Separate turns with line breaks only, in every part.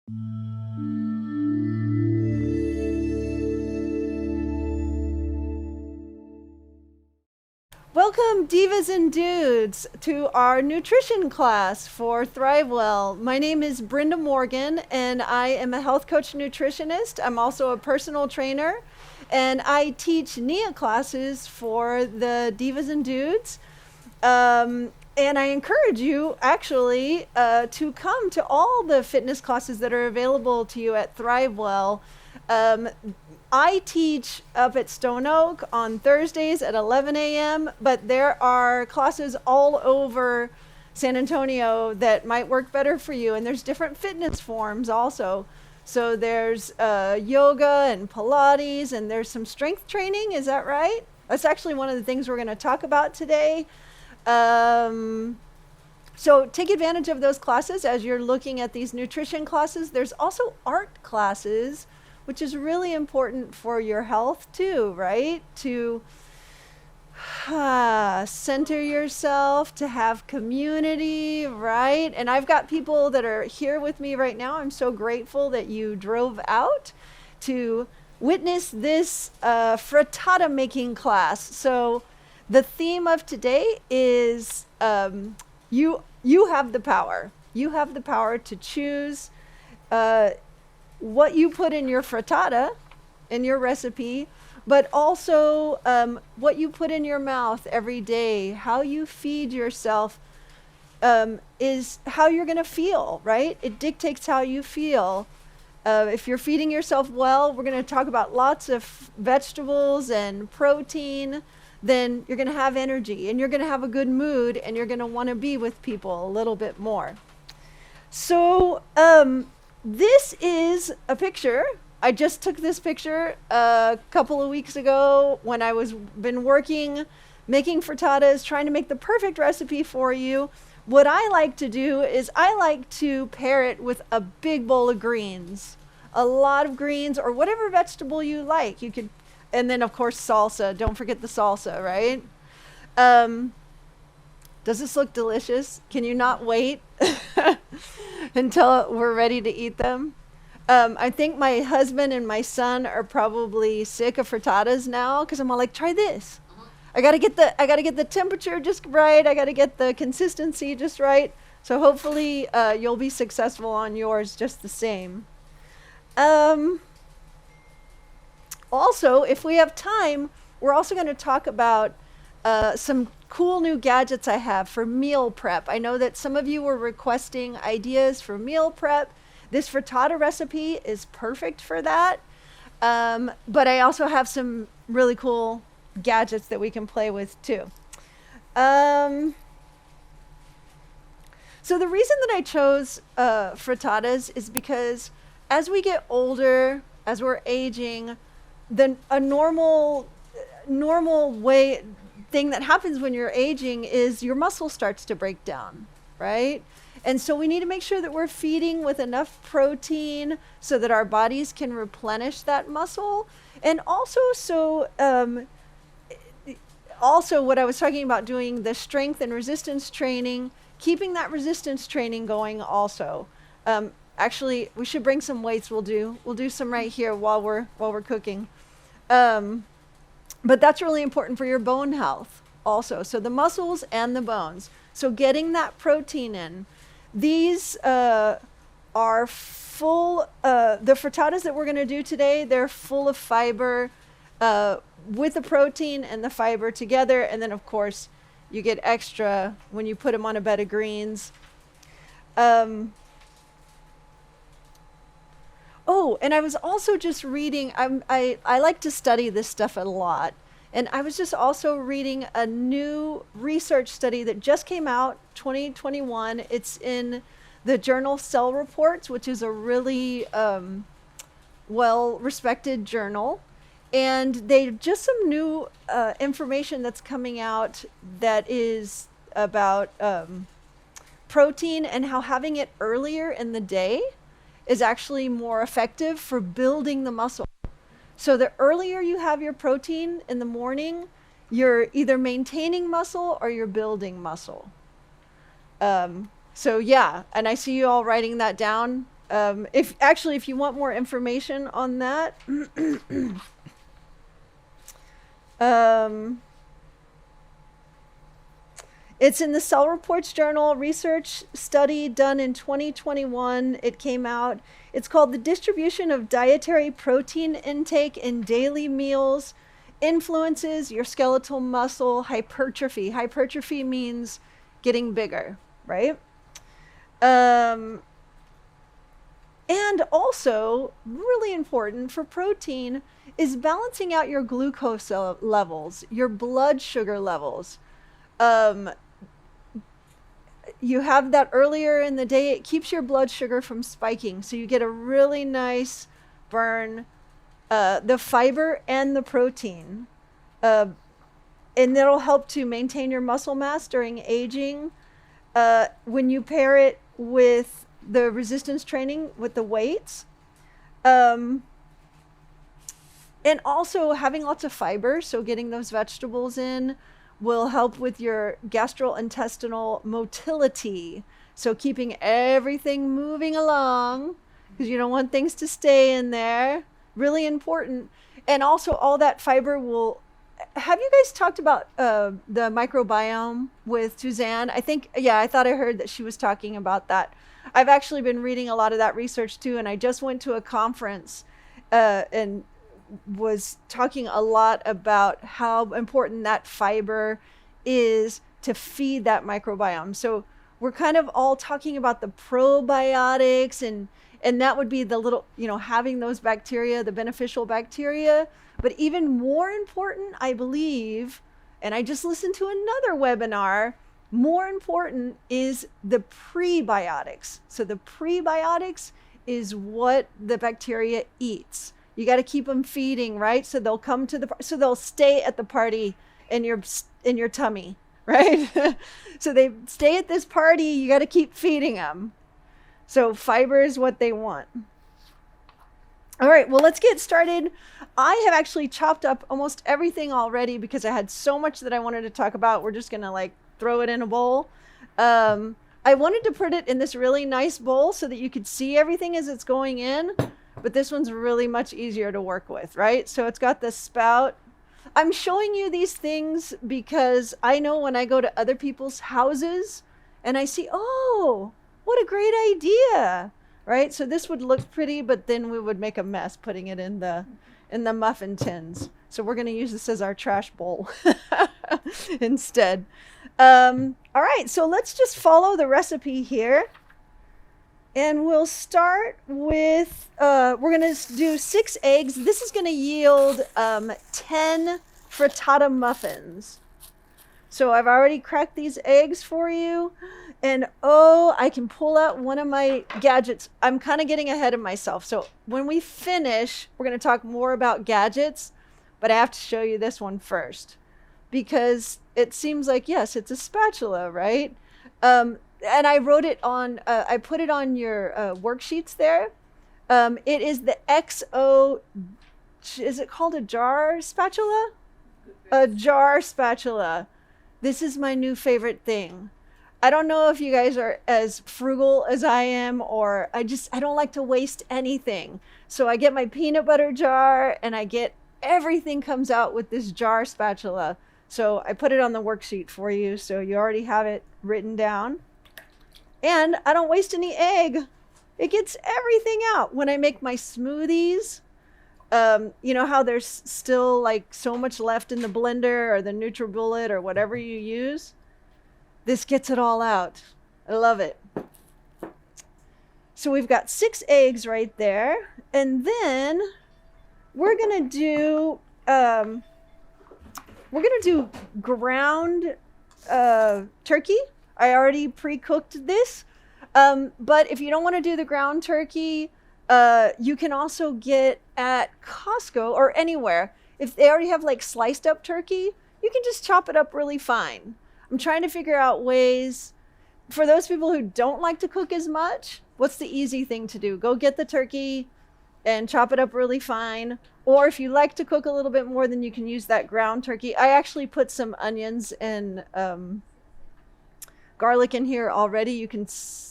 Welcome, divas and dudes, to our nutrition class for Thrive Well. My name is Brenda Morgan, and I am a health coach nutritionist. I'm also a personal trainer, and I teach NIA classes for the divas and dudes. And I encourage you actually to come to all the fitness classes that are available to you at Thrive Well. I teach up at Stone Oak on Thursdays at 11 a.m., but there are classes all over San Antonio that might work better for you. And there's different fitness forms also. So there's yoga and Pilates, and there's some strength training. Is that right? That's actually one of the things we're going to talk about today. So take advantage of those classes as you're looking at these nutrition classes. There's also art classes, which is really important for your health too, right? To center yourself, to have community, right? And I've got people that are here with me right now. I'm so grateful that you drove out to witness this frittata making class. So the theme of today is you have the power. You have the power to choose what you put in your frittata, in your recipe, but also what you put in your mouth every day. How you feed yourself is how you're going to feel, right? It dictates how you feel. If you're feeding yourself well, we're going to talk about lots of vegetables and protein, then you're going to have energy and you're going to have a good mood and you're going to want to be with people a little bit more. So this is a picture. I just took this picture a couple of weeks ago when I was been working, making frittatas, trying to make the perfect recipe for you. What I like to do is I like to pair it with a big bowl of greens, a lot of greens or whatever vegetable you like. You could, and then of course salsa. Don't forget the salsa, right? Does this look delicious? Can you not wait until we're ready to eat them? I think my husband and my son are probably sick of frittatas now because I'm all like, try this. I gotta get the temperature just right. I gotta get the consistency just right. So hopefully you'll be successful on yours just the same. Also, if we have time, we're also going to talk about some cool new gadgets I have for meal prep. I know that some of you were requesting ideas for meal prep. This frittata recipe is perfect for that. But I also have some really cool gadgets that we can play with too. So the reason that I chose frittatas is because as we get older, as we're aging, then a normal thing that happens when you're aging is your muscle starts to break down, right? And so we need to make sure that we're feeding with enough protein so that our bodies can replenish that muscle. And also, also what I was talking about, doing the strength and resistance training, keeping that resistance training going also. Actually, we should bring some weights. We'll do some right here while we're cooking. But that's really important for your bone health also. So the muscles and the bones. So getting that protein in. These are full, the frittatas that we're going to do today, they're full of fiber with the protein and the fiber together. And then, of course, you get extra when you put them on a bed of greens. Oh, and I was also just reading, I like to study this stuff a lot. And I was just also reading a new research study that just came out, 2021. It's in the journal Cell Reports, which is a really well-respected journal. And they just some new information that's coming out that is about protein and how having it earlier in the day is actually more effective for building the muscle. So the earlier you have your protein in the morning, you're either maintaining muscle or you're building muscle. So yeah, and I see you all writing that down. If you want more information on that, it's in the Cell Reports Journal, research study done in 2021. It came out. It's called The Distribution of Dietary Protein Intake in Daily Meals Influences Your Skeletal Muscle Hypertrophy. Hypertrophy means getting bigger, right? And also, really important for protein is balancing out your glucose levels, your blood sugar levels. You have that earlier in the day, it keeps your blood sugar from spiking. So you get a really nice burn, the fiber and the protein. And that'll help to maintain your muscle mass during aging. When you pair it with the resistance training with the weights. And also having lots of fiber, so getting those vegetables in will help with your gastrointestinal motility. So keeping everything moving along, because you don't want things to stay in there. Really important. And also all that fiber will... Have you guys talked about the microbiome with Suzanne? I thought I heard that she was talking about that. I've actually been reading a lot of that research too, and I just went to a conference and was talking a lot about how important that fiber is to feed that microbiome. So we're kind of all talking about the probiotics, and that would be the little, having those bacteria, the beneficial bacteria. But even more important, I believe, and I just listened to another webinar, more important is the prebiotics. So the prebiotics is what the bacteria eats. You got to keep them feeding, right? So they'll come to so they'll stay at the party in your tummy, right? So they stay at this party, you got to keep feeding them. So fiber is what they want. All right, well, let's get started. I have actually chopped up almost everything already because I had so much that I wanted to talk about. We're just going to throw it in a bowl. I wanted to put it in this really nice bowl so that you could see everything as it's going in, but this one's really much easier to work with, right? So it's got the spout. I'm showing you these things because I know when I go to other people's houses and I see, oh, what a great idea, right? So this would look pretty, but then we would make a mess putting it in the muffin tins. So we're going to use this as our trash bowl instead. All right, so let's just follow the recipe here. And we'll start with, we're going to do 6 eggs. This is going to yield 10 frittata muffins. So I've already cracked these eggs for you. And I can pull out one of my gadgets. I'm kind of getting ahead of myself. So when we finish, we're going to talk more about gadgets. But I have to show you this one first. Because it seems like, yes, it's a spatula, right? And I wrote it on, I put it on your worksheets there. It is the XO, is it called a jar spatula? A jar spatula. This is my new favorite thing. I don't know if you guys are as frugal as I am, or I don't like to waste anything. So I get my peanut butter jar and everything comes out with this jar spatula. So I put it on the worksheet for you. So you already have it written down. And I don't waste any egg. It gets everything out. When I make my smoothies, you know how there's still so much left in the blender or the NutriBullet or whatever you use? This gets it all out. I love it. So we've got 6 eggs right there. And then we're going to do ground turkey. I already pre-cooked this. But if you don't want to do the ground turkey, you can also get at Costco or anywhere. If they already have sliced up turkey, you can just chop it up really fine. I'm trying to figure out ways for those people who don't like to cook as much. What's the easy thing to do? Go get the turkey and chop it up really fine. Or if you like to cook a little bit more, then you can use that ground turkey. I actually put some onions and garlic in here already. You can,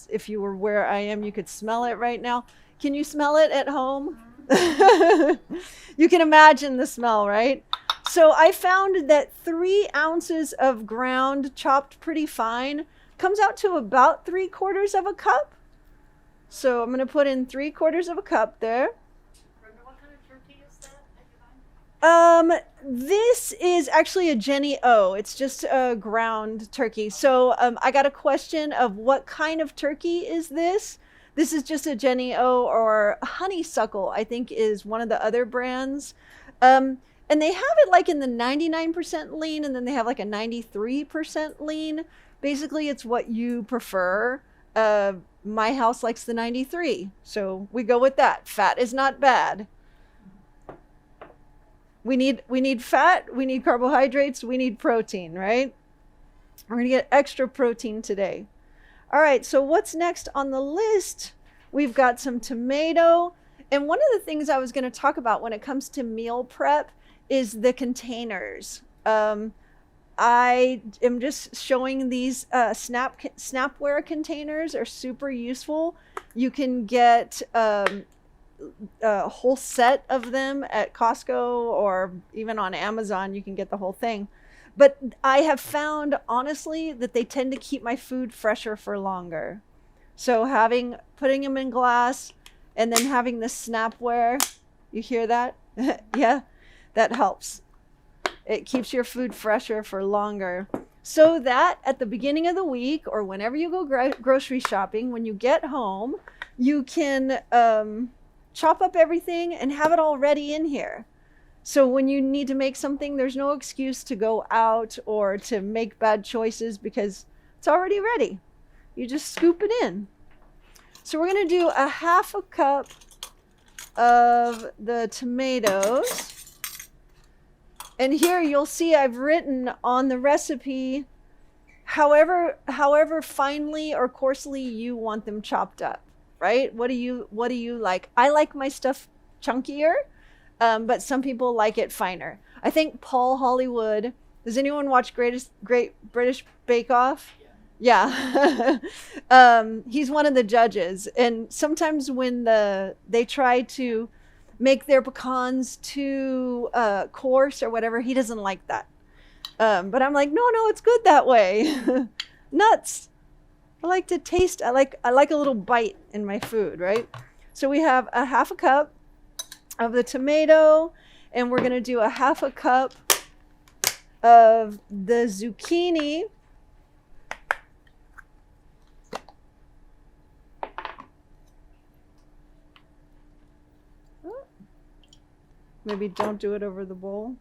if you were where I am, you could smell it right now. Can you smell it at home? You can imagine the smell, right? So I found that 3 ounces of ground chopped pretty fine comes out to about 3/4 of a cup. So I'm going to put in 3/4 of a cup there.
Brenda, what kind of turkey is that
This is actually a Jenny O. It's just a ground turkey. So I got a question of what kind of turkey is this? This is just a Jenny O, or Honeysuckle, I think is one of the other brands. And they have it like in the 99% lean, and then they have like a 93% lean. Basically, it's what you prefer. My house likes the 93, so we go with that. Fat is not bad. We need fat, we need carbohydrates, we need protein, right? We're gonna get extra protein today. All right, so what's next on the list? We've got some tomato. And one of the things I was going to talk about when it comes to meal prep is the containers. I am just showing these Snapware containers are super useful. You can get a whole set of them at Costco, or even on Amazon. You can get the whole thing. But I have found, honestly, that they tend to keep my food fresher for longer. So putting them in glass and then having the Snapware, you hear that? Yeah, that helps. It keeps your food fresher for longer. So that at the beginning of the week, or whenever you go grocery shopping, when you get home, you can chop up everything and have it all ready in here. So when you need to make something, there's no excuse to go out or to make bad choices because it's already ready. You just scoop it in. So we're going to do a 1/2 cup of the tomatoes. And here you'll see I've written on the recipe however finely or coarsely you want them chopped up, right? What do you like? I like my stuff chunkier. But some people like it finer. I think Paul Hollywood, does anyone watch Great British Bake Off? Yeah. He's one of the judges. And sometimes when they try to make their pecans too coarse or whatever, he doesn't like that. But I'm like, no, it's good that way. Nuts. I like to taste, I like a little bite in my food, right? So we have a 1/2 cup of the tomato, and we're going to do a 1/2 cup of the zucchini. Maybe don't do it over the bowl.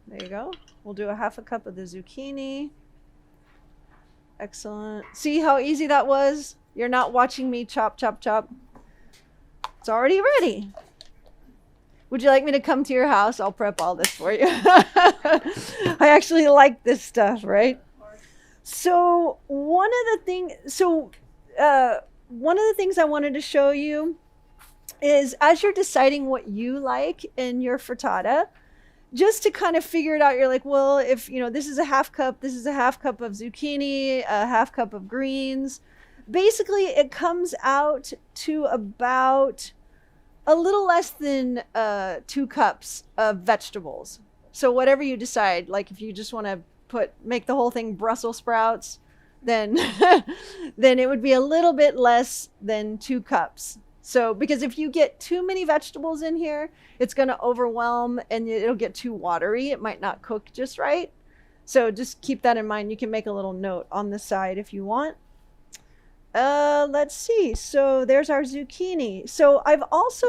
There you go. We'll do a 1/2 cup of the zucchini. Excellent. See how easy that was? You're not watching me chop, chop, chop. It's already ready. Would you like me to come to your house? I'll prep all this for you. I actually like this stuff, right? So one of the things I wanted to show you is, as you're deciding what you like in your frittata, just to kind of figure it out, you're like, well, if this is a 1/2 cup, this is a 1/2 cup of zucchini, a 1/2 cup of greens. Basically, it comes out to about a little less than 2 cups of vegetables. So whatever you decide, like if you just want to make the whole thing Brussels sprouts, then then it would be a little bit less than 2 cups. So because if you get too many vegetables in here, it's going to overwhelm and it'll get too watery. It might not cook just right. So just keep that in mind. You can make a little note on the side if you want. Let's see. So there's our zucchini. So I've also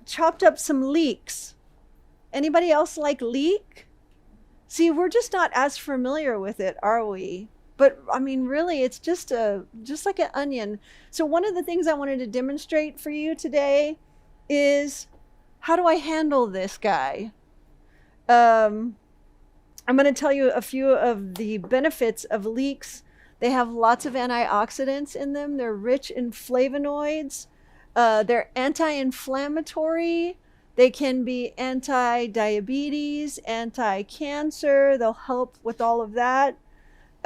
chopped up some leeks. Anybody else like leek? See, we're just not as familiar with it, are we? But I mean, really, it's just like an onion. So one of the things I wanted to demonstrate for you today is, how do I handle this guy? I'm going to tell you a few of the benefits of leeks. They have lots of antioxidants in them. They're rich in flavonoids. They're anti-inflammatory. They can be anti-diabetes, anti-cancer. They'll help with all of that.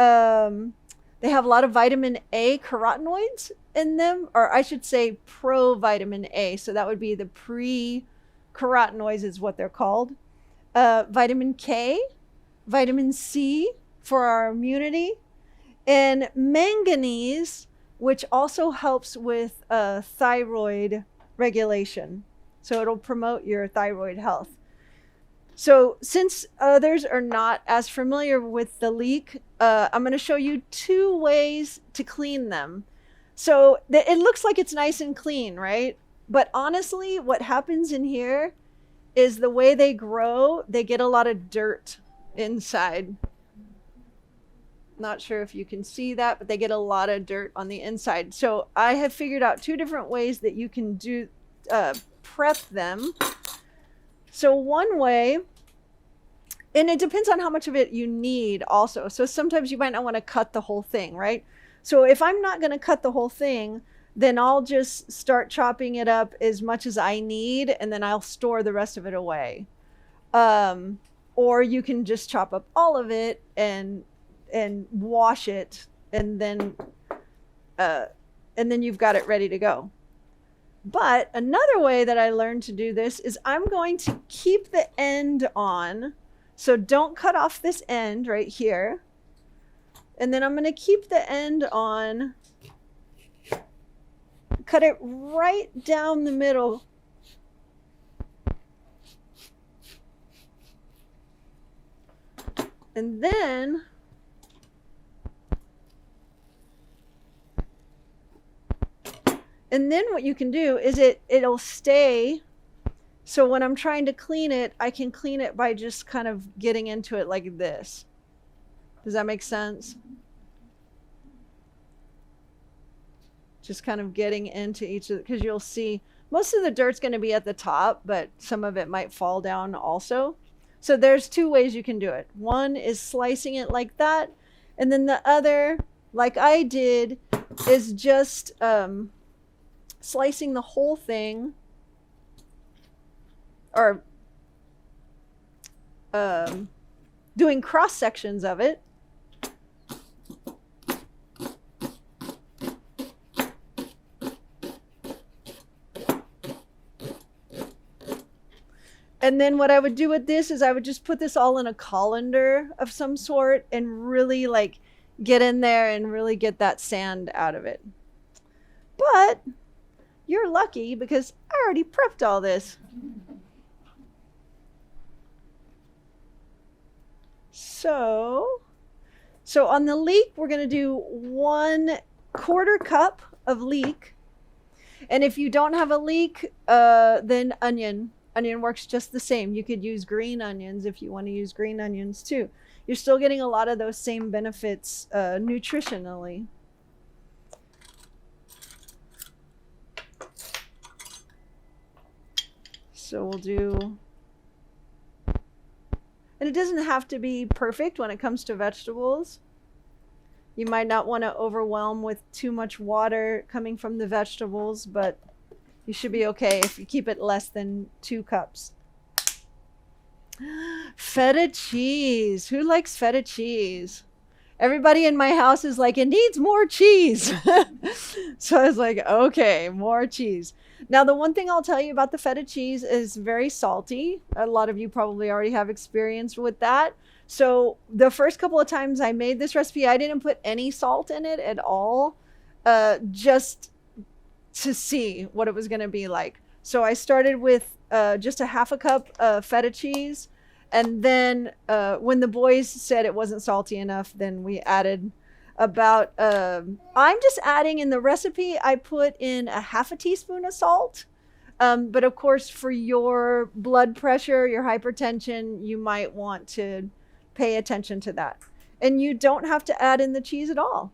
They have a lot of vitamin A carotenoids in them, or I should say provitamin A. So that would be the pre-carotenoids is what they're called. Vitamin K, vitamin C for our immunity, and manganese, which also helps with thyroid regulation. So it'll promote your thyroid health. So since others are not as familiar with the leek, I'm going to show you 2 ways to clean them. So it looks like it's nice and clean, right? But honestly, what happens in here is the way they grow, they get a lot of dirt inside. Not sure if you can see that, but they get a lot of dirt on the inside. So I have figured out 2 different ways that you can do prep them. So one way, and it depends on how much of it you need also. So sometimes you might not want to cut the whole thing, right? So if I'm not going to cut the whole thing, then I'll just start chopping it up as much as I need, and then I'll store the rest of it away. Or you can just chop up all of it and wash it, and then you've got it ready to go. But another way that I learned to do this is I'm going to keep the end on. So don't cut off this end right here. And then I'm going to keep the end on, cut it right down the middle. And then what you can do is it'll stay. So when I'm trying to clean it, I can clean it by just kind of getting into it like this. Does that make sense? Just kind of getting into each of it, because you'll see most of the dirt's going to be at the top, but some of it might fall down also. So there's 2 ways you can do it. One is slicing it like that. And then the other, like I did, is just slicing the whole thing, or doing cross sections of it. And then what I would do with this is I would just put this all in a colander of some sort and really like get in there and really get that sand out of it. But you're lucky because I already prepped all this. So on the leek, we're going to do 1/4 cup of leek. And if you don't have a leek, then onion. Onion works just the same. You could use green onions if you want to use green onions too. You're still getting a lot of those same benefits nutritionally. So we'll do, and it doesn't have to be perfect when it comes to vegetables. You might not want to overwhelm with too much water coming from the vegetables, but you should be okay if you keep it less than 2 cups. Feta cheese. Who likes feta cheese? Everybody in my house is like, it needs more cheese. So I was like, okay, more cheese. Now, the one thing I'll tell you about the feta cheese is very salty. A lot of you probably already have experience with that. So the first couple of times I made this recipe, I didn't put any salt in it at all, just to see what it was going to be like. So I started with just a 1/2 cup of feta cheese. And then when the boys said it wasn't salty enough, then we added about, I'm just adding in the recipe, I put in a 1/2 teaspoon of salt. But of course, for your blood pressure, your hypertension, you might want to pay attention to that. And you don't have to add in the cheese at all.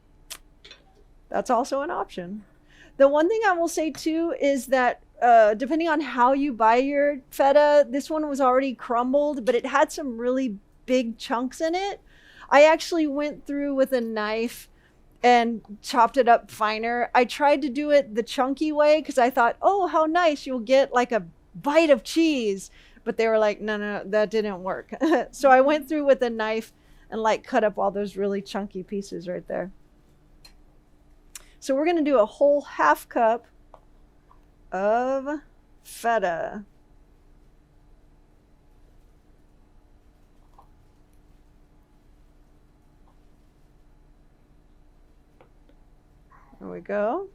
That's also an option. The one thing I will say too is that depending on how you buy your feta, this one was already crumbled, but it had some really big chunks in it. I actually went through with a knife and chopped it up finer. I tried to do it the chunky way because I thought, oh, how nice, you'll get like a bite of cheese. But they were like, no, that didn't work. So I went through with a knife and like cut up all those really chunky pieces right there. So we're going to do a whole half cup of feta. There we go.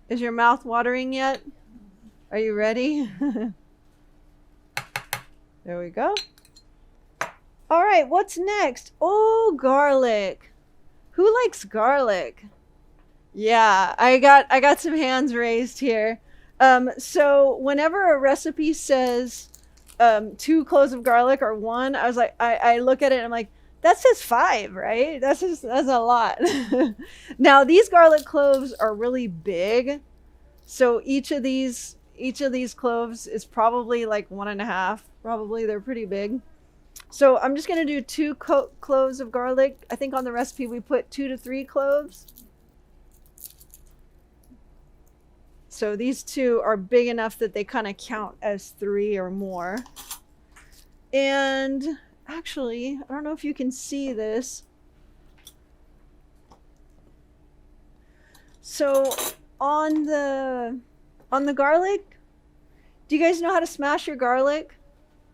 Is your mouth watering yet? Are you ready? There we go. All right, what's next? Oh, garlic. Who likes garlic? Yeah, I got some hands raised here. So whenever a recipe says 2 cloves of garlic or 1, I was like, I look at it and I'm like, that says 5, right? That's a lot. Now these garlic cloves are really big, so each of these cloves is probably like 1.5. Probably they're pretty big. So I'm just gonna do 2 cloves of garlic. I think on the recipe we put 2 to 3 cloves. So these 2 are big enough that they kind of count as 3 or more. And actually, I don't know if you can see this. So on the garlic, do you guys know how to smash your garlic?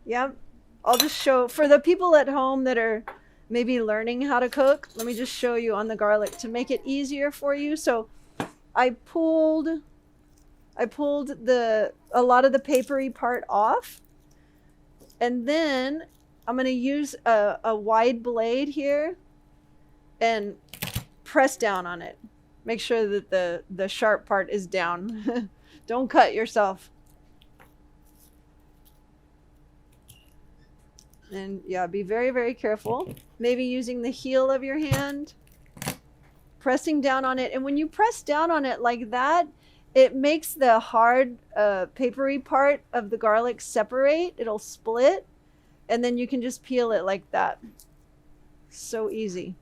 Yep. I'll just show for the people at home that are maybe learning how to cook. Let me just show you on the garlic to make it easier for you. So I pulled a lot of the papery part off, and then I'm going to use a wide blade here and press down on it. Make sure that the sharp part is down. Don't cut yourself. And yeah, be very, very careful. Maybe using the heel of your hand, pressing down on it. And when you press down on it like that, it makes the hard papery part of the garlic separate. It'll split. And then you can just peel it like that. So easy.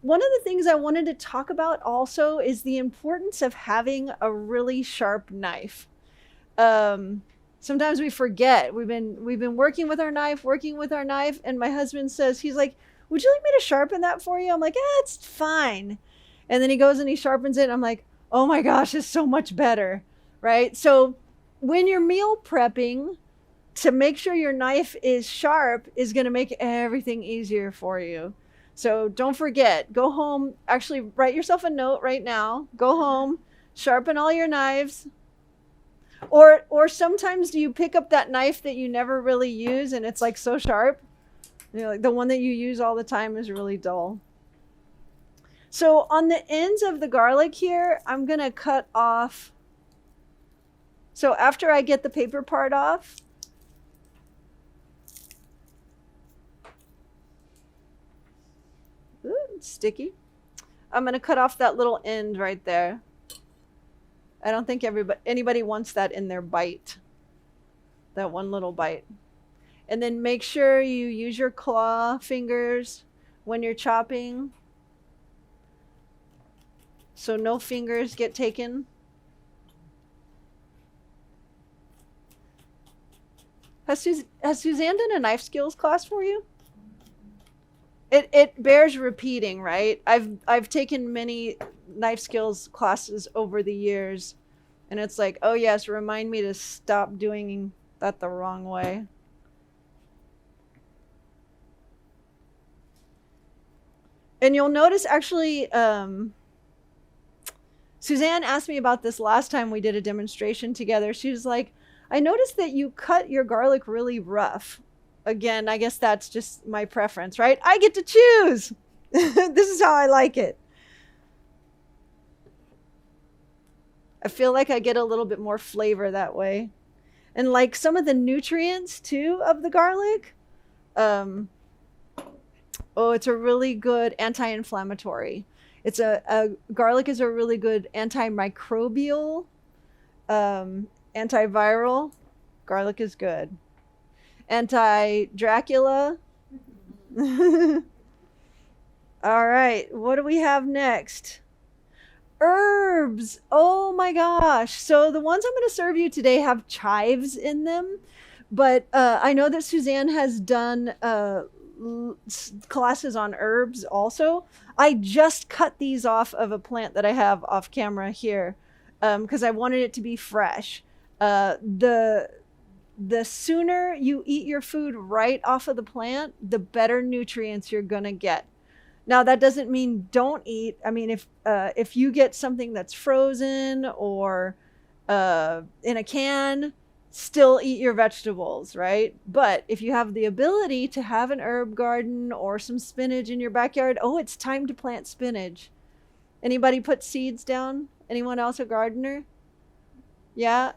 One of the things I wanted to talk about also is the importance of having a really sharp knife. Sometimes we forget. We've been working with our knife, and my husband says, he's like, would you like me to sharpen that for you? I'm like, it's fine. And then he goes and he sharpens it, and I'm like, oh my gosh, it's so much better, right? So when you're meal prepping, to make sure your knife is sharp is going to make everything easier for you. So don't forget, go home, actually write yourself a note right now, go home, sharpen all your knives. Or sometimes you pick up that knife that you never really use and it's like so sharp. You know, like the one that you use all the time is really dull. So on the ends of the garlic here, I'm going to cut off. So after I get the paper part off, ooh, it's sticky. I'm going to cut off that little end right there. I don't think anybody wants that in their bite. That one little bite. And then make sure you use your claw fingers when you're chopping, so no fingers get taken. Has Suzanne done a knife skills class for you? It bears repeating, right? I've taken many knife skills classes over the years, and it's like, oh yes, remind me to stop doing that the wrong way. And you'll notice actually, Suzanne asked me about this last time we did a demonstration together. She was like, I noticed that you cut your garlic really rough. Again, I guess that's just my preference, right? I get to choose. This is how I like it. I feel like I get a little bit more flavor that way. And like some of the nutrients too of the garlic. Oh, it's a really good anti-inflammatory. It's garlic is a really good antimicrobial, antiviral. Garlic is good. Anti-Dracula. All right, what do we have next? Herbs. Oh my gosh. So the ones I'm going to serve you today have chives in them, But I know that Suzanne has done classes on herbs also. I just cut these off of a plant that I have off camera here because I wanted it to be fresh. The sooner you eat your food right off of the plant, the better nutrients you're gonna get. Now that doesn't mean don't eat. I mean, if you get something that's frozen or in a can, still eat your vegetables, right? But if you have the ability to have an herb garden or some spinach in your backyard, oh, it's time to plant spinach. Anybody put seeds down? Anyone else a gardener? Yeah.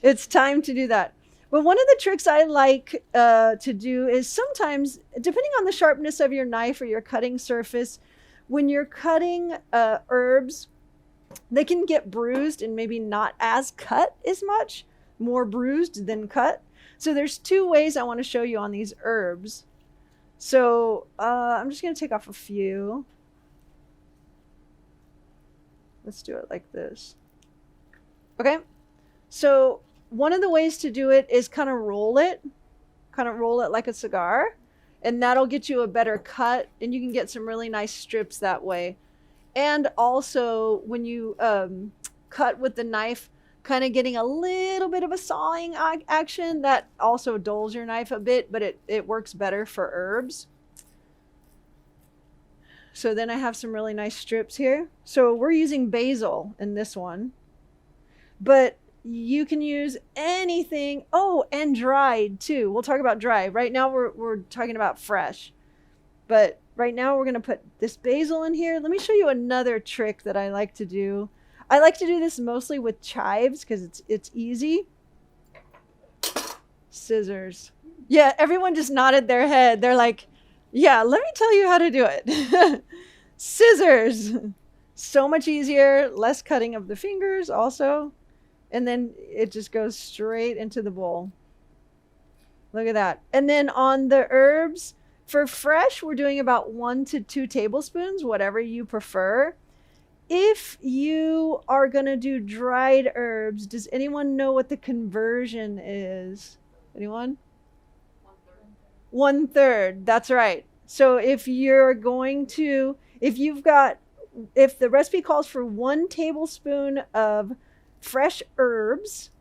It's time to do that. But one of the tricks I like to do is sometimes, depending on the sharpness of your knife or your cutting surface, when you're cutting herbs, they can get bruised and maybe not as cut as much, more bruised than cut. So there's two ways I want to show you on these herbs. So I'm just going to take off a few. Let's do it like this. Okay. So one of the ways to do it is kind of roll it like a cigar, and that'll get you a better cut, and you can get some really nice strips that way. And also when you cut with the knife, kind of getting a little bit of a sawing action, that also dulls your knife a bit, but it works better for herbs. So then I have some really nice strips here. So we're using basil in this one, but you can use anything. Oh, and dried too. We'll talk about dry. Right now we're talking about fresh. But right now we're going to put this basil in here. Let me show you another trick that I like to do. I like to do this mostly with chives because it's easy. Scissors. Yeah, everyone just nodded their head. They're like, yeah, let me tell you how to do it. Scissors. So much easier, less cutting of the fingers also. And then it just goes straight into the bowl. Look at that. And then on the herbs, for fresh, we're doing about 1 to 2 tablespoons, whatever you prefer. If you are going to do dried herbs, does anyone know what the conversion is? Anyone? 1/3. That's right. So if the recipe calls for 1 tablespoon of fresh herbs,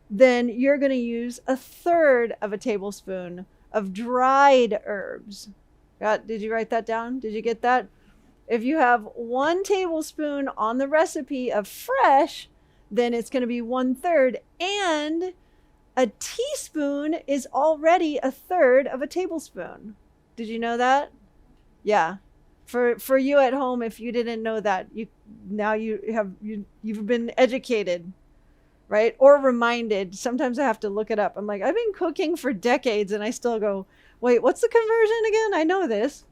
then you're going to use 1/3 of a tablespoon of dried herbs. Did you write that down? Did you get that? If you have 1 tablespoon on the recipe of fresh, then it's going to be 1/3, and a teaspoon is already 1/3 of a tablespoon. Did you know that? Yeah. For you at home, if you didn't know that, you've been educated, right? Or reminded. Sometimes I have to look it up. I'm like, I've been cooking for decades and I still go, wait, what's the conversion again? I know this.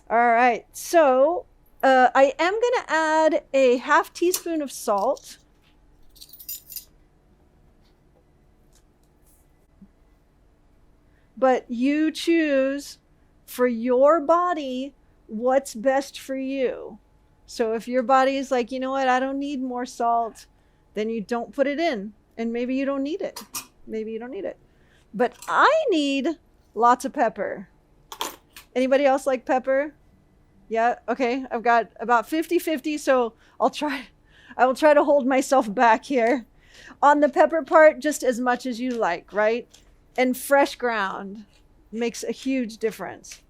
All right. So I am going to add a 1/2 teaspoon of salt. But you choose for your body what's best for you. So if your body is like, you know what, I don't need more salt, then you don't put it in. And maybe you don't need it. Maybe you don't need it. But I need lots of pepper. Anybody else like pepper? Yeah, okay. I've got about 50-50, so I will try to hold myself back here. On the pepper part, just as much as you like, right? And fresh ground makes a huge difference.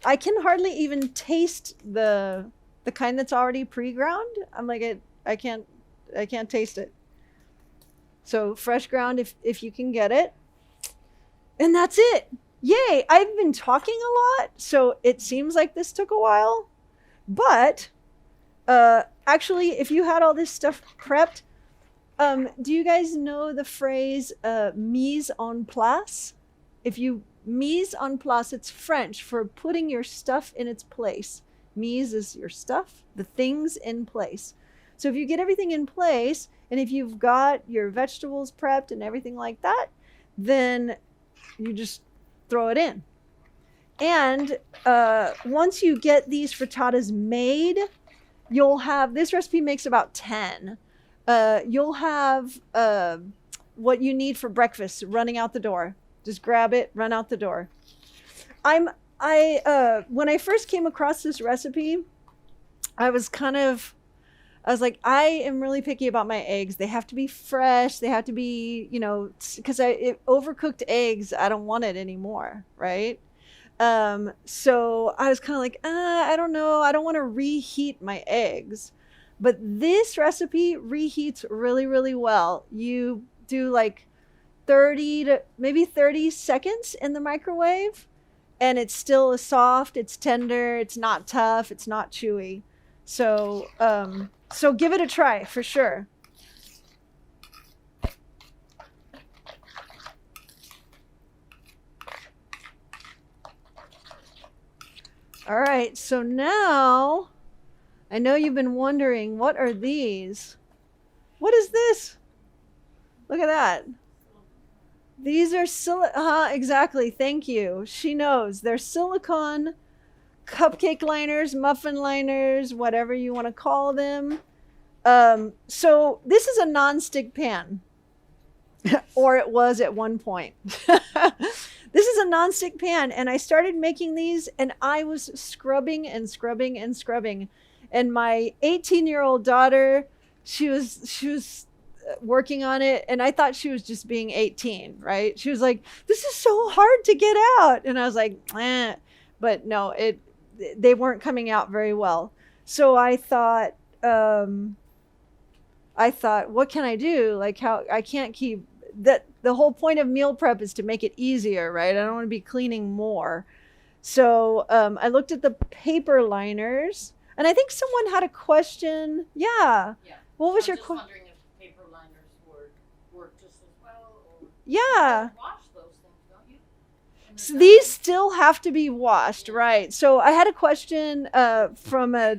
I can hardly even taste the kind that's already pre-ground. I'm like, I can't taste it. So fresh ground if you can get it. And that's it. Yay, I've been talking a lot, so it seems like this took a while. But actually, if you had all this stuff prepped, do you guys know the phrase mise en place? Mise en place, it's French for putting your stuff in its place. Mise is your stuff, the things in place. So if you get everything in place, and if you've got your vegetables prepped and everything like that, then you just throw it in. And once you get these frittatas made, you'll have, this recipe makes about 10. You'll have what you need for breakfast, running out the door. Just grab it, run out the door. When I first came across this recipe, I was like, I am really picky about my eggs. They have to be fresh. They have to be, because overcooked eggs, I don't want it anymore, right? So I was kind of like, I don't know. I don't want to reheat my eggs. But this recipe reheats really, really well. You do like 30 to maybe 30 seconds in the microwave, and it's still soft, it's tender, it's not tough, it's not chewy. So give it a try for sure. All right, so now I know you've been wondering, what are these? What is this? Look at that. These are exactly. Thank you. She knows. They're silicone cupcake liners, muffin liners, whatever you want to call them. So this is a non-stick pan, or it was at one point. This is a non-stick pan, and I started making these, and I was scrubbing and scrubbing and scrubbing. And my 18-year-old daughter, she was working on it, and I thought she was just being 18, right? She was like, "This is so hard to get out," and I was like, "Eh," but no, they weren't coming out very well. So I thought, what can I do? Like, how I can't keep that. The whole point of meal prep is to make it easier, right? I don't want to be cleaning more. So I looked at the paper liners, and I think someone had a question. Yeah. What was your question?
Wondering if paper liners work just as well, or
yeah.
you wash those things, don't you?
So these still have to be washed, right? So I had a question from a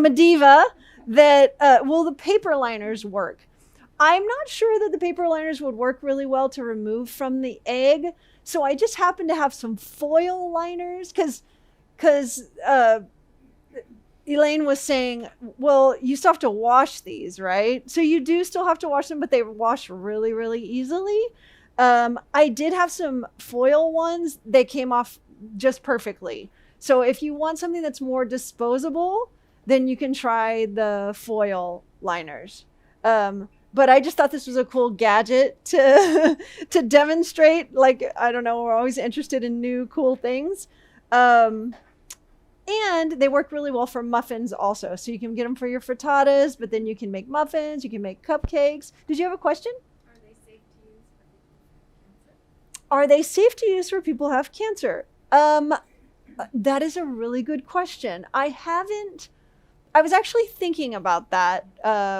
diva that will the paper liners work? I'm not sure that the paper liners would work really well to remove from the egg. So I just happen to have some foil liners because Elaine was saying, well, you still have to wash these, right? So you do still have to wash them, but they wash really, really easily. I did have some foil ones. They came off just perfectly. So if you want something that's more disposable, then you can try the foil liners. But I just thought this was a cool gadget to demonstrate. Like, I don't know, we're always interested in new cool things. And they work really well for muffins also. So you can get them for your frittatas, but then you can make muffins, you can make cupcakes. Did you have a question? Are they safe to use for people who have cancer? That is a really good question. I was actually thinking about that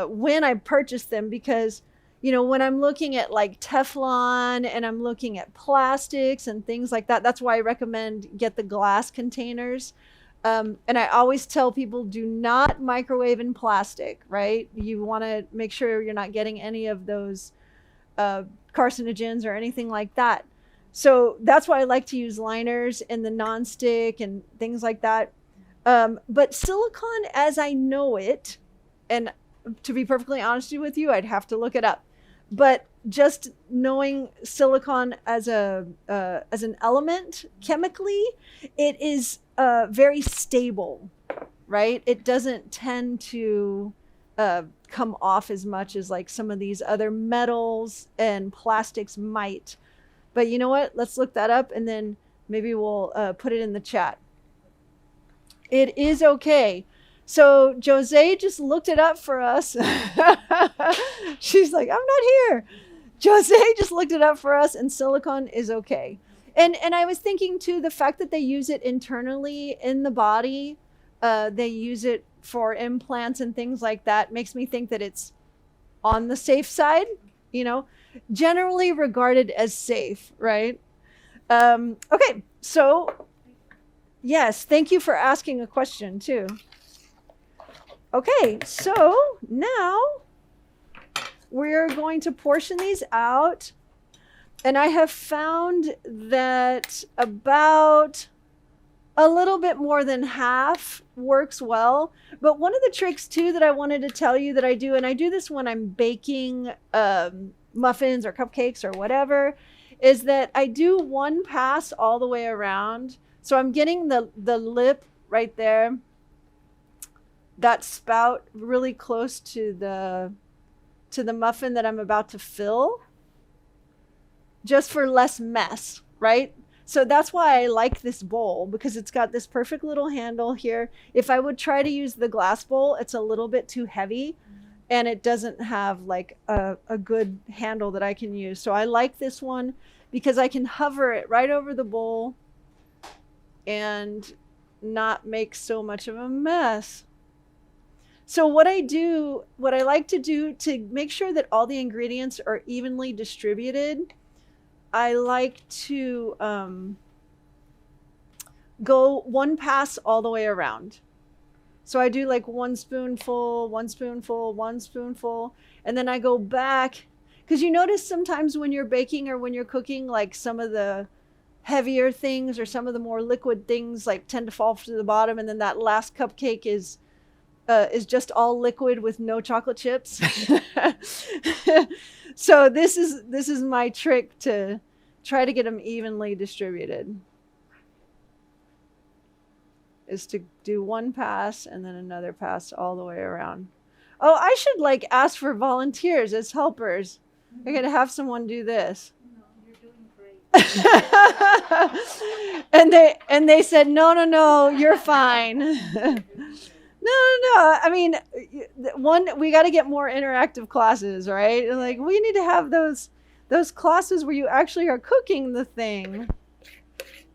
when I purchased them, because, when I'm looking at like Teflon and I'm looking at plastics and things like that, that's why I recommend get the glass containers. And I always tell people, do not microwave in plastic, right? You want to make sure you're not getting any of those carcinogens or anything like that. So that's why I like to use liners and the nonstick and things like that. But silicone as I know it, and to be perfectly honest with you, I'd have to look it up. But just knowing silicone as an element chemically, it is very stable, right? It doesn't tend to come off as much as like some of these other metals and plastics might. But you know what? Let's look that up, and then maybe we'll put it in the chat. It is okay. So Jose just looked it up for us. She's like, I'm not here. Jose just looked it up for us, and silicone is okay. And I was thinking too, the fact that they use it internally in the body, they use it for implants and things like that, makes me think that it's on the safe side, generally regarded as safe, right? Okay, so yes, thank you for asking a question too. Okay, so now we're going to portion these out. And I have found that about a little bit more than half works well. But one of the tricks too that I wanted to tell you that I do, and I do this when I'm baking muffins or cupcakes or whatever, is that I do one pass all the way around. So I'm getting the lip right there, that spout really close to the muffin that I'm about to fill, just for less mess, right? So that's why I like this bowl, because it's got this perfect little handle here. If I would try to use the glass bowl, it's a little bit too heavy and it doesn't have like a good handle that I can use. So I like this one because I can hover it right over the bowl and not make so much of a mess. So what I like to do to make sure that all the ingredients are evenly distributed, I like to go one pass all the way around. So I do like one spoonful, one spoonful, one spoonful, and then I go back. Because you notice sometimes when you're baking or when you're cooking, like some of the heavier things or some of the more liquid things like tend to fall to the bottom, and then that last cupcake is just all liquid with no chocolate chips. So this is my trick to try to get them evenly distributed, is to do one pass and then another pass all the way around. Oh, I should like ask for volunteers as helpers. I gotta have someone do this.
No, you're doing great.
and they said, no, you're fine. No. I mean, we got to get more interactive classes, right? Like we need to have those classes where you actually are cooking the thing.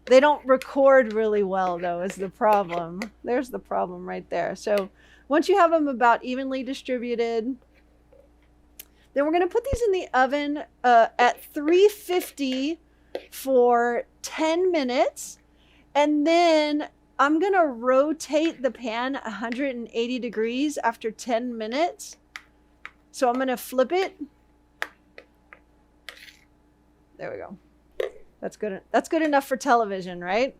They don't record really well, though, is the problem. There's the problem right there. So once you have them about evenly distributed, then we're going to put these in the oven at 350 for 10 minutes. And then I'm going to rotate the pan 180 degrees after 10 minutes. So I'm going to flip it. There we go. That's good. That's good enough for television, right?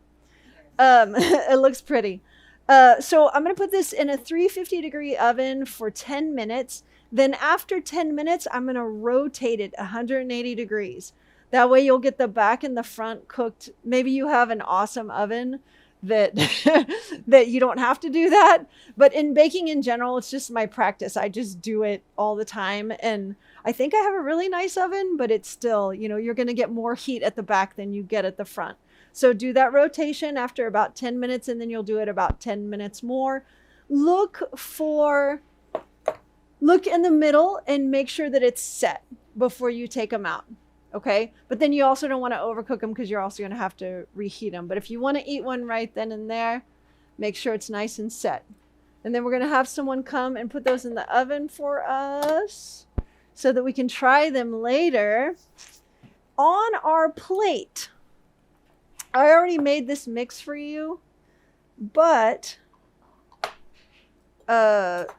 It looks pretty. So I'm going to put this in a 350 degree oven for 10 minutes. Then after 10 minutes, I'm going to rotate it 180 degrees. That way you'll get the back and the front cooked. Maybe you have an awesome oven that that you don't have to do that. But in baking in general, it's just my practice. I just do it all the time. And I think I have a really nice oven, but it's still, you're going to get more heat at the back than you get at the front. So do that rotation after about 10 minutes, and then you'll do it about 10 minutes more. Look in the middle and make sure that it's set before you take them out. Okay. But then you also don't want to overcook them because you're also going to have to reheat them. But if you want to eat one right then and there, make sure it's nice and set. And then we're going to have someone come and put those in the oven for us so that we can try them later. On our plate, I already made this mix for you, but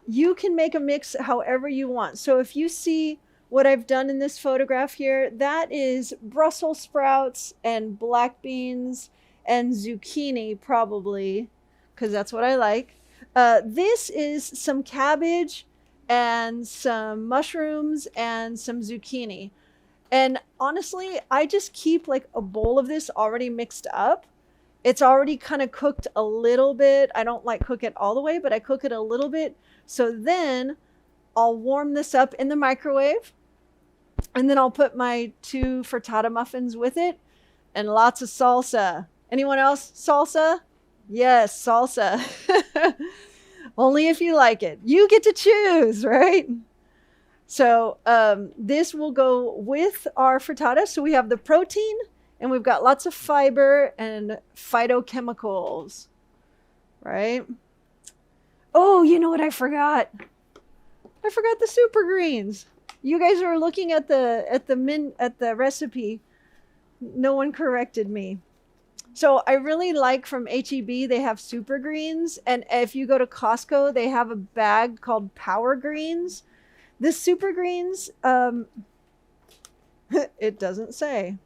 you can make a mix however you want. So if you see what I've done in this photograph here, that is Brussels sprouts and black beans and zucchini, probably, because that's what I like. This is some cabbage and some mushrooms and some zucchini. And honestly, I just keep like a bowl of this already mixed up. It's already kind of cooked a little bit. I don't like cook it all the way, but I cook it a little bit. So then I'll warm this up in the microwave, and then I'll put my 2 frittata muffins with it and lots of salsa. Anyone else? Salsa? Yes, salsa. Only if you like it. You get to choose, right? So this will go with our frittata. So we have the protein, and we've got lots of fiber and phytochemicals, right? Oh, you know what I forgot? I forgot the super greens. You guys are looking at the recipe. No one corrected me. So I really like from HEB, they have super greens. And if you go to Costco, they have a bag called Power Greens. The super greens, it doesn't say.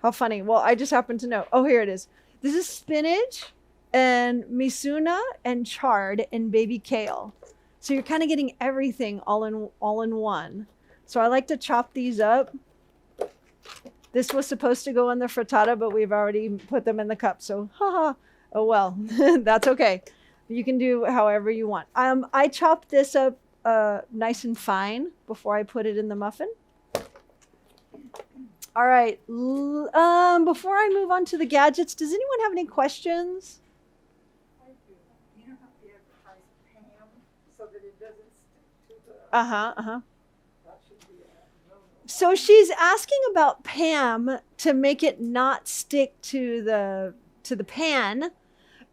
How funny. Well, I just happen to know. Oh, here it is. This is spinach and misuna and chard and baby kale. So you're kind of getting everything all in one. So I like to chop these up. This was supposed to go in the frittata, but we've already put them in the cup. So, haha. Oh well, that's okay. You can do however you want. I chopped this up nice and fine before I put it in the muffin. All right. Before I move on to the gadgets, does anyone have any questions?
I do. You know how we advertise Pam so that it doesn't stick to the.
Uh-huh.
That should be a no-no.
So she's asking about Pam to make it not stick to the pan.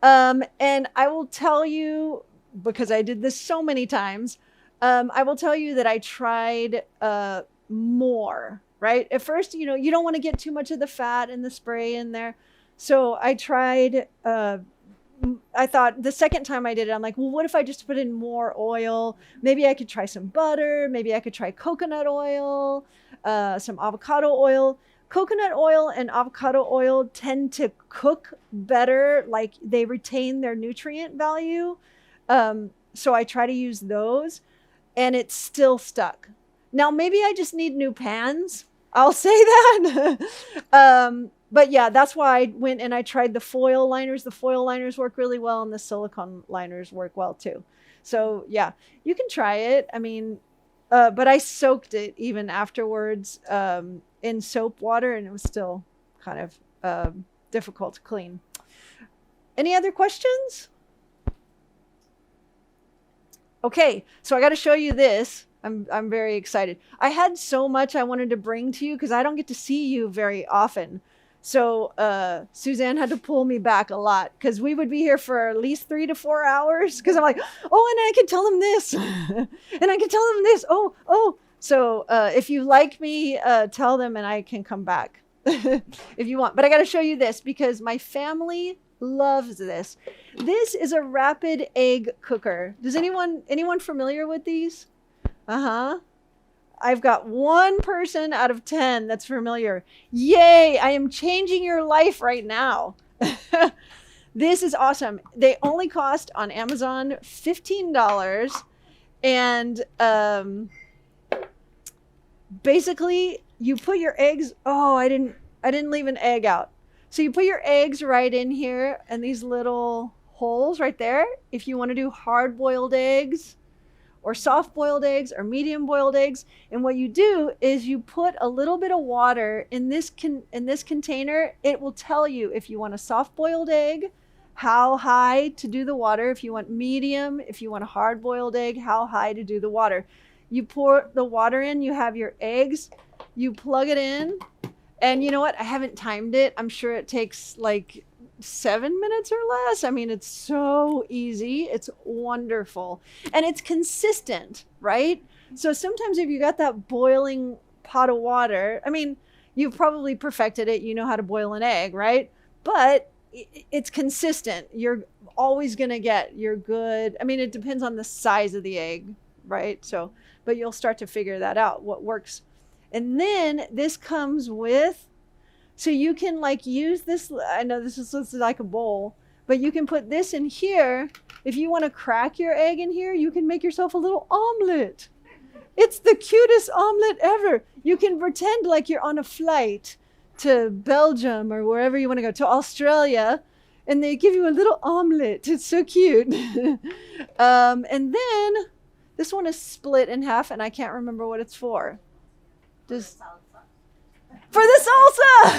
And I will tell you, because I did this so many times, I will tell you that I tried more, right? At first, you don't want to get too much of the fat and the spray in there. So I tried, I thought the second time I did it, I'm like, well, what if I just put in more oil? Maybe I could try some butter. Maybe I could try coconut oil, some avocado oil. Coconut oil and avocado oil tend to cook better, like they retain their nutrient value. So I try to use those, and it's still stuck. Now, maybe I just need new pans. I'll say that. But yeah, that's why I went and I tried the foil liners. The foil liners work really well, and the silicone liners work well too. So yeah, you can try it. I mean, but I soaked it even afterwards in soap water, and it was still kind of difficult to clean. Any other questions? Okay, so I got to show you this. I'm very excited. I had so much I wanted to bring to you because I don't get to see you very often. So Suzanne had to pull me back a lot because we would be here for at least 3 to 4 hours because I'm like, oh, and I can tell them this and I can tell them this. Oh. So if you like me, tell them and I can come back if you want. But I got to show you this because my family loves this. This is a rapid egg cooker. Does anyone familiar with these? Uh-huh. I've got 1 person out of 10 that's familiar. Yay, I am changing your life right now. This is awesome. They only cost on Amazon $15. And basically you put your eggs. Oh, I didn't leave an egg out. So you put your eggs right in here and these little holes right there. If you want to do hard-boiled eggs, or soft-boiled eggs, or medium-boiled eggs. And what you do is you put a little bit of water in this container. It will tell you if you want a soft-boiled egg, how high to do the water. If you want medium, if you want a hard-boiled egg, how high to do the water. You pour the water in, you have your eggs, you plug it in, and you know what? I haven't timed it. I'm sure it takes like 7 minutes or less. I mean, it's so easy. It's wonderful. And it's consistent, right? So sometimes if you got that boiling pot of water, I mean, you've probably perfected it. You know how to boil an egg, right? But it's consistent. You're always going to get your good. I mean, it depends on the size of the egg, right? So, but you'll start to figure that out, what works. And then this comes with, so you can like use this, I know this is like a bowl, but you can put this in here. If you want to crack your egg in here, you can make yourself a little omelet. It's the cutest omelet ever. You can pretend like you're on a flight to Belgium or wherever you want to go, to Australia, and they give you a little omelet. It's so cute. And then this one is split in half, and I can't remember what it's for. For the salsa!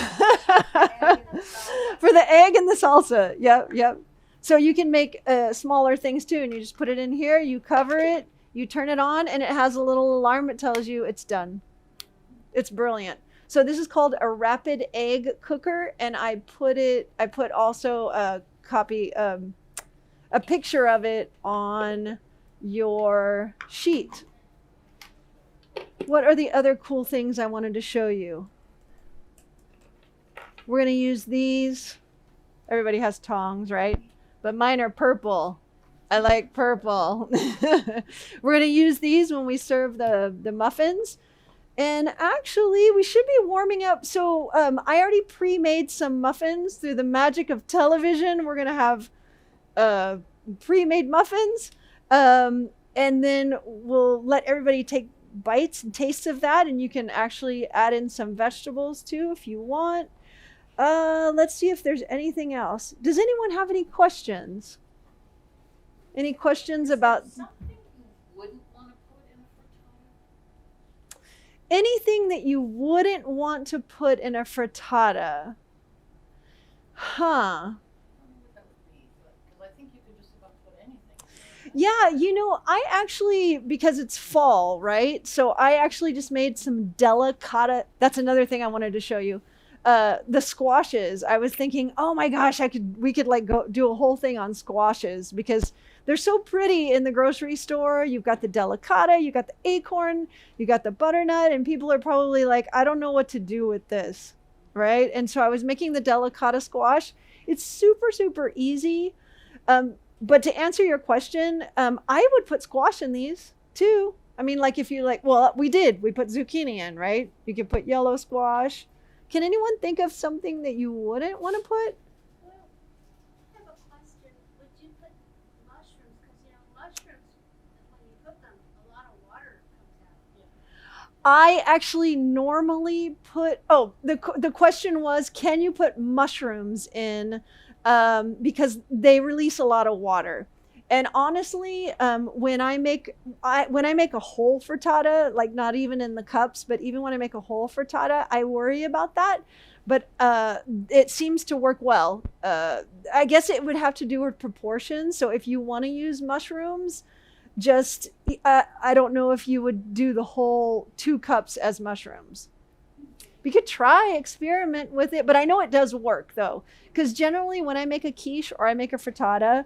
For the egg and the salsa. Yep. So you can make smaller things too, and you just put it in here, you cover it, you turn it on, and it has a little alarm that tells you it's done. It's brilliant. So this is called a rapid egg cooker, and I put also a picture of it on your sheet. What are the other cool things I wanted to show you? We're going to use these. Everybody has tongs, right? But mine are purple. I like purple. We're going to use these when we serve the muffins. And actually, we should be warming up. So I already pre-made some muffins through the magic of television. We're going to have uh, pre-made muffins. And then we'll let everybody take bites and tastes of that. And you can actually add in some vegetables too if you want. Let's see if there's anything else. Does anyone have any questions? Any questions about
something you wouldn't want to put in a frittata?
anything that you wouldn't want to put in a frittata? Huh.
I don't know what that would be, because I think you could just about put anything.
Yeah, I actually, because it's fall, right? So I actually just made some delicata. That's another thing I wanted to show you. The squashes. I was thinking, oh my gosh, we could like go do a whole thing on squashes because they're so pretty in the grocery store. You've got the delicata, you got the acorn, you got the butternut, and people are probably like, I don't know what to do with this, right? And so I was making the delicata squash. It's super, super easy. But to answer your question, I would put squash in these too. I mean, like if you like, well, we put zucchini in, right? You could put yellow squash. Can anyone think of something that you wouldn't want to put?
Well, I have a question. Would you put mushrooms? Because, mushrooms, when you cook them, a lot of water comes out.
I actually normally put, the question was, can you put mushrooms in? Because they release a lot of water. And honestly, when I make a whole frittata, like not even in the cups, but even when I make a whole frittata, I worry about that. But it seems to work well. I guess it would have to do with proportions. So if you want to use mushrooms, just I don't know if you would do the whole 2 cups as mushrooms. We could experiment with it, but I know it does work though, because generally when I make a quiche or I make a frittata,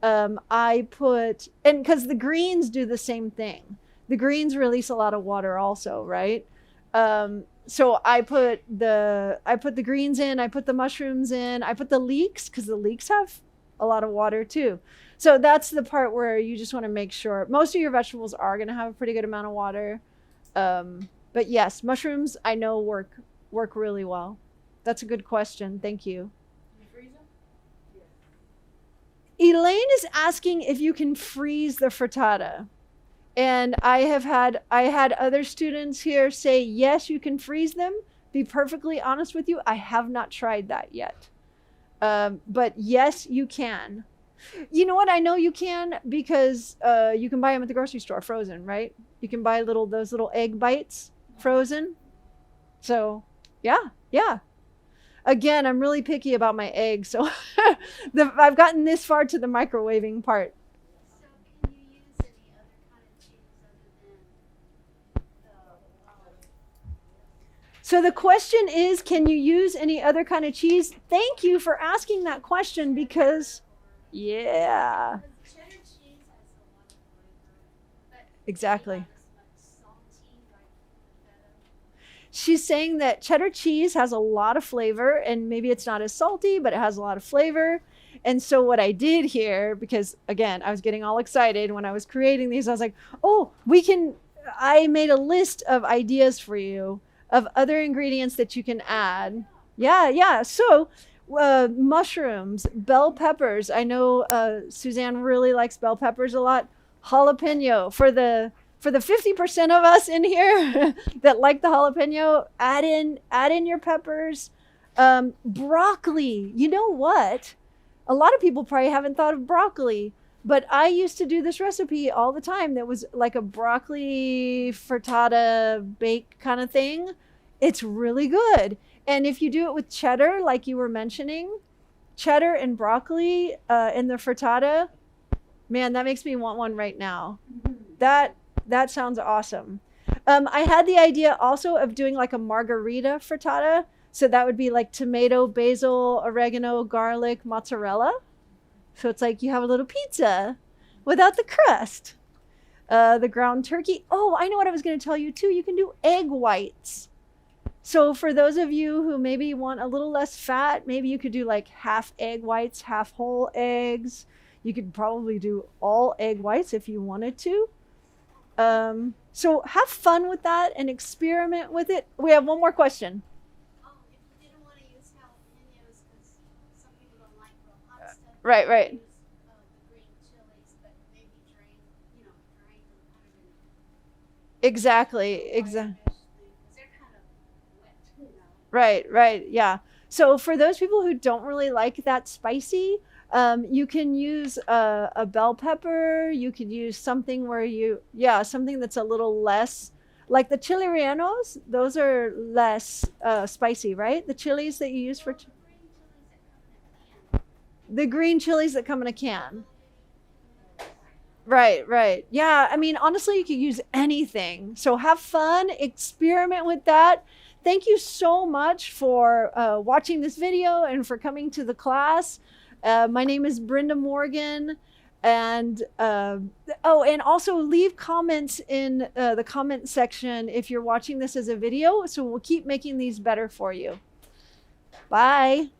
I put, and because the greens do the same thing. The greens release a lot of water also, right? So I put the greens in, I put the mushrooms in, I put the leeks, because the leeks have a lot of water too. So that's the part where you just want to make sure. Most of your vegetables are going to have a pretty good amount of water. But yes, mushrooms I know work really well. That's a good question. Thank you. Elaine is asking if you can freeze the frittata. And I had other students here say, yes, you can freeze them. Be perfectly honest with you, I have not tried that yet. But yes, you can. You know what? I know you can because you can buy them at the grocery store frozen, right? You can buy those little egg bites frozen. So yeah. Again, I'm really picky about my eggs, so I've gotten this far to the microwaving part.
So can you use any other kind of cheese other than
So the question is, can you use any other kind of cheese? Thank you for asking that question because, yeah.
because cheddar cheese has a lot of flavor, but
Exactly.
not as much salty like feta.
She's saying that cheddar cheese has a lot of flavor and maybe it's not as salty, but it has a lot of flavor. And so what I did here, because again, I was getting all excited when I was creating these, I was like, I made a list of ideas for you of other ingredients that you can add. Yeah. So mushrooms, bell peppers. I know Suzanne really likes bell peppers a lot. Jalapeno for the 50% of us in here that like the jalapeno, add in your peppers. Broccoli. You know what? A lot of people probably haven't thought of broccoli, but I used to do this recipe all the time. That was like a broccoli frittata bake kind of thing. It's really good. And if you do it with cheddar, like you were mentioning, cheddar and broccoli in the frittata, man, that makes me want one right now. That sounds awesome. I had the idea also of doing like a margarita frittata. So that would be like tomato, basil, oregano, garlic, mozzarella. So it's like you have a little pizza without the crust. The ground turkey. Oh, I know what I was going to tell you too. You can do egg whites. So for those of you who maybe want a little less fat, maybe you could do like half egg whites, half whole eggs. You could probably do all egg whites if you wanted to. So have fun with that and experiment with it. We have one more question.
If you didn't want to use jalapenos, because some people don't like real hot stuff.
Right, right.
Use the green chilies, but maybe drain them kind of
Exactly.
in
Exactly.
because they're kind of wet.
Right, right. Yeah. So for those people who don't really like that spicy, you can use a bell pepper. You could use something something that's a little less, like the chili rellenos. Those are less spicy, right? The chilies that you use for the green chilies that come in a can. Right, right. Yeah, I mean, honestly, you could use anything. So have fun, experiment with that. Thank you so much for watching this video and for coming to the class. My name is Brenda Morgan. And and also leave comments in the comment section if you're watching this as a video. So we'll keep making these better for you. Bye.